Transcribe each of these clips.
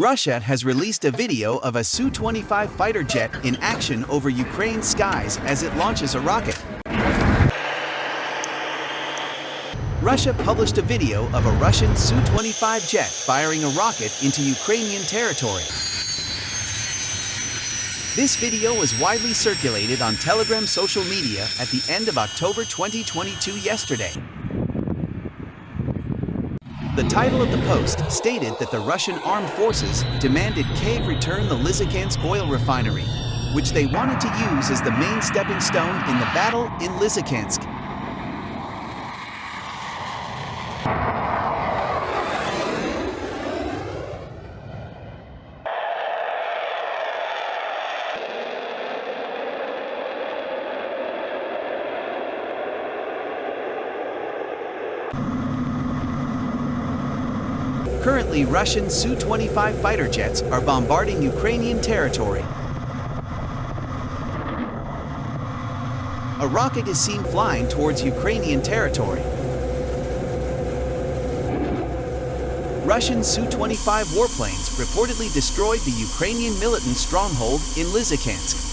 Russia has released a video of a Su-25 fighter jet in action over Ukraine's skies as it launches a rocket. Russia published a video of a Russian Su-25 jet firing a rocket into Ukrainian territory. This video was widely circulated on Telegram social media at the end of October 2022 yesterday. The title of the post stated that the Russian armed forces demanded Kyiv return the Lisichansk oil refinery, which they wanted to use as the main stepping stone in the battle in Lisichansk. Currently, Russian Su-25 fighter jets are bombarding Ukrainian territory. A rocket is seen flying towards Ukrainian territory. Russian Su-25 warplanes reportedly destroyed the Ukrainian militant stronghold in Lisichansk.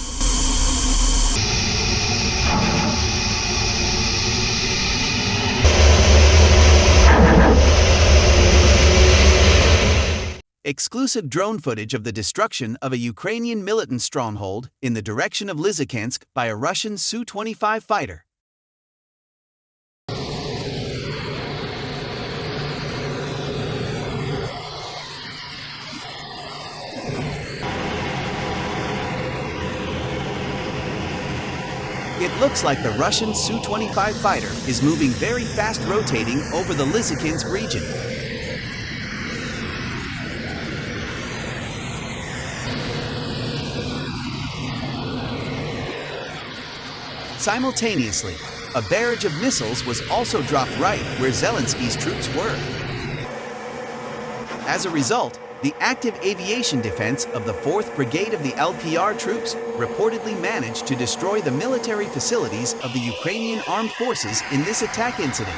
Exclusive drone footage of the destruction of a Ukrainian militant stronghold in the direction of Lisichansk by a Russian Su-25 fighter. It looks like the Russian Su-25 fighter is moving very fast, rotating over the Lisichansk region. Simultaneously, a barrage of missiles was also dropped right where Zelensky's troops were. As a result, the active aviation defense of the 4th Brigade of the LPR troops reportedly managed to destroy the military facilities of the Ukrainian armed forces in this attack incident.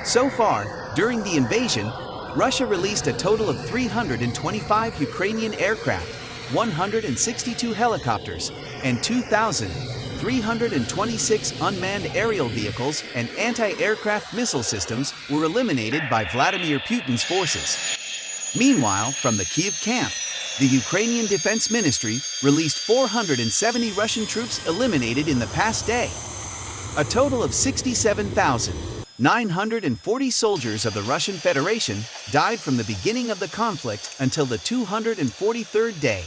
So far, during the invasion, Russia released a total of 325 Ukrainian aircraft, 162 helicopters, and 2,326 unmanned aerial vehicles and anti-aircraft missile systems were eliminated by Vladimir Putin's forces. Meanwhile, from the Kyiv camp, the Ukrainian Defense Ministry released 470 Russian troops eliminated in the past day. A total of 67,940 soldiers of the Russian Federation died from the beginning of the conflict until the 243rd day.